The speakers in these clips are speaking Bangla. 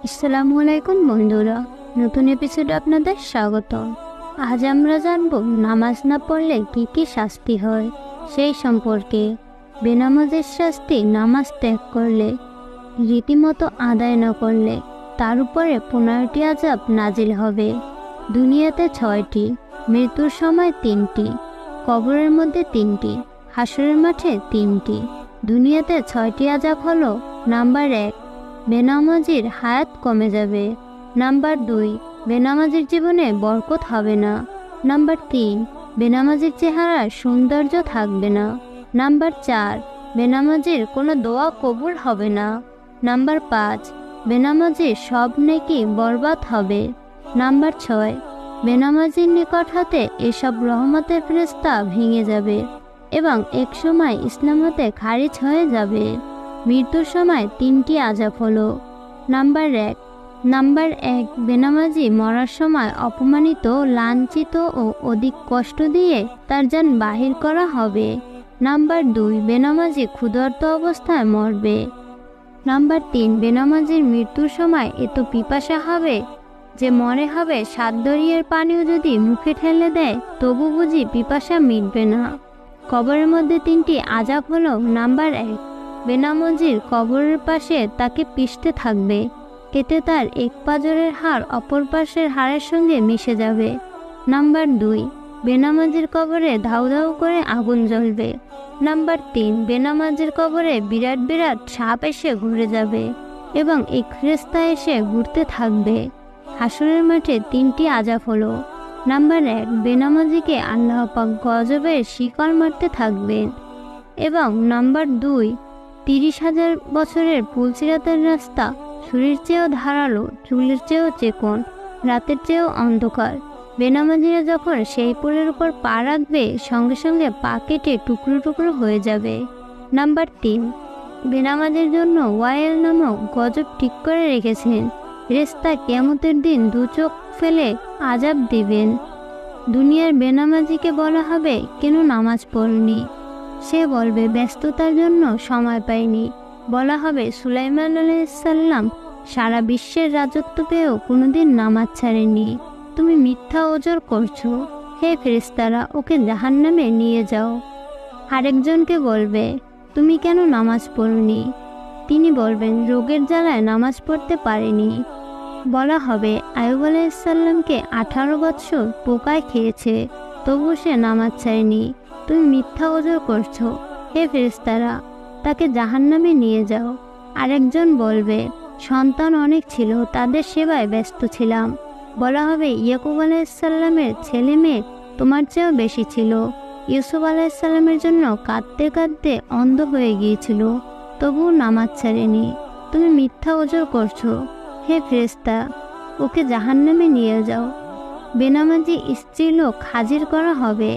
আসসালামু আলাইকুম বন্ধুরা, নতুন এপিসোডে আপনাদের স্বাগত। আজ আমরা জানব নামাজ না পড়লে কি কি শাস্তি হয় সেই সম্পর্কে। বেনামাজের শাস্তি: নামাজ ত্যাগ করলে, রীতিমতো আদায় না করলে তার উপরে 15টি আযাব নাজিল হবে। দুনিয়াতে 6টি, মৃত্যুর সময় 3টি, কবরের মধ্যে 3টি, হাসরের মাঠে 3টি। দুনিয়াতে 6টি আযাব হলো: নাম্বার 1, বেনামাজির হায়াত কমে যাবে। নাম্বার 2, বেনামাজির জীবনে বরকত হবে না। নাম্বার 3, বেনামাজির চেহারার সৌন্দর্য থাকবে না। নাম্বার 4, বেনামাজির কোনো দোয়া কবুল হবে না। নাম্বার 5, বেনামাজির সব নেকি বরবাদ হবে। নাম্বার 6, বেনামাজির নিকট হতে এসব রহমতের ফেরেশতা ভেঙে যাবে এবং একসময় ইসলাম হতে খারিজ হয়ে যাবে। মৃত্যুর সময় 3টি আযাব হলো: নাম্বার 1, বেনামাজি মরার সময় অপমানিত, লাঞ্ছিত ও অধিক কষ্ট দিয়ে তার জান বাহির করা হবে। নাম্বার 2, বেনামাজি ক্ষুধার্ত অবস্থায় মরবে। নাম্বার 3, বেনামাজির মৃত্যুর সময় এত পিপাসা হবে যে মনে হবে 7 দরিয়ার পানিও যদি মুখে ঠেলে দেয় তবু বুঝি পিপাসা মিটবে না। কবরের মধ্যে 3টি আযাব হলো: নাম্বার 1, বেনামাজির কবরের পাশে তাকে পিষতে থাকবে, এতে তার এক পাঁজরের হাড় অপর পাশের হাড়ের সঙ্গে মিশে যাবে। নাম্বার 2, বেনামাজির কবরে ধাউ ধাউ করে আগুন জ্বলবে। নাম্বার 3, বেনামাজির কবরে বিরাট বিরাট সাপ এসে ঘুরে যাবে এবং এক ফেরেশতা এসে ঘুরতে থাকবে। হাসরের মাঠে 3টি আযাব হলো: নাম্বার 1, বেনামাজিকে আল্লাহ পাক গজবের শিকল মারতে থাকবেন এবং নাম্বার 2, 30,000 বছরের পুলসিরাতের রাস্তা ছুরির চেয়েও ধারালো, চুলের চেয়েও চিকন, রাতের চেয়েও অন্ধকার। বেনামাজিরা যখন সেই পুলের উপর পা রাখবে সঙ্গে সঙ্গে পা কেটে টুকরো টুকরো হয়ে যাবে। নাম্বার 3, বেনামাজের জন্য ওয়াইল নামক গজব ঠিক করে রেখেছেন। ফেরেশতা কিয়ামতের দিন 2 চোখ ফেলে আযাব দিবেন। দুনিয়ার বেনামাজিকে বলা হবে, কেন নামাজ পড়নি? সে বলবে, ব্যস্ততার জন্য সময় পাইনি। বলা হবে, সুলাইমান আলাইহিস সালাম সারা বিশ্বের রাজত্ব পেয়েও কোনোদিন নামাজ ছাড়েনি। তুমি মিথ্যা ওজর করছো। হে ফেরেশতারা, ওকে জাহান্নামে নিয়ে যাও। আরেকজনকে বলবে, তুমি কেন নামাজ পড়নি? তিনি বলবেন, রোগের জ্বালায় নামাজ পড়তে পারিনি। বলা হবে, আইয়ুব আলাইহিস সালামকে 18 বৎসর পোকায় খেয়েছে, তবু সে নামাজ ছাড়েনি। তুমি মিথ্যা ওজর করছো। হে ফেরেশতারা, তাকে জাহান্নামে নিয়ে যাও। আরেকজন বলবে, সন্তান অনেক ছিল, তাদের সেবায় ব্যস্ত ছিলাম। বলা হবে, ইয়াকুব আলাইহিস সালামের ছেলে মেয়ে তোমার চেয়েও বেশি ছিল। ইউসুফ আলাইহিস সালামের জন্য কাঁদতে কাঁদতে অন্ধ হয়ে গিয়েছিল, তবুও নামাজ ছাড়েনি। তুমি মিথ্যা ওজর করছো। হে ফেরেশতা, ওকে জাহান্নামে নিয়ে যাও। বেনামাজি স্ত্রী লোক হাজির করা হবে।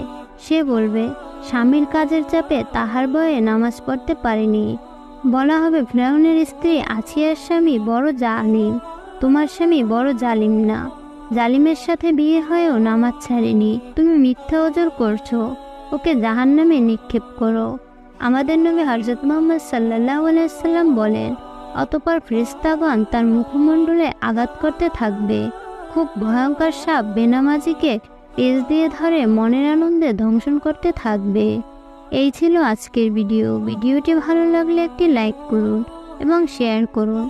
সে বলবে, স্বামীর কাজের চাপে তাহার ভয়ে নামাজ পড়তে পারেনি। বলা হবে, ফিরআউনের স্ত্রী আসিয়ার স্বামী বড় জালিম, তোমার স্বামী বড় জালিম না? জালিমের সাথে বিয়ে হয়েও নামাজ ছাড়েনি। তুমি মিথ্যা ওজর করছো। ওকে জাহান্নামে নিক্ষেপ করো। আমাদের নবী হযরত মুহাম্মদ সাল্লাল্লাহু আলাইহি ওয়াসাল্লাম বলেন, অতঃপর ফেরেশতাগণ তার মুখমণ্ডলে আঘাত করতে থাকবে। খুব ভয়ঙ্কর সাপ বেনামাজিকে পেঁচ দিয়ে ধরে মনের আনন্দে দংশন করতে থাকবে। এই ছিল আজকের ভিডিওটি ভালো লাগলে একটি লাইক করুন এবং শেয়ার করুন।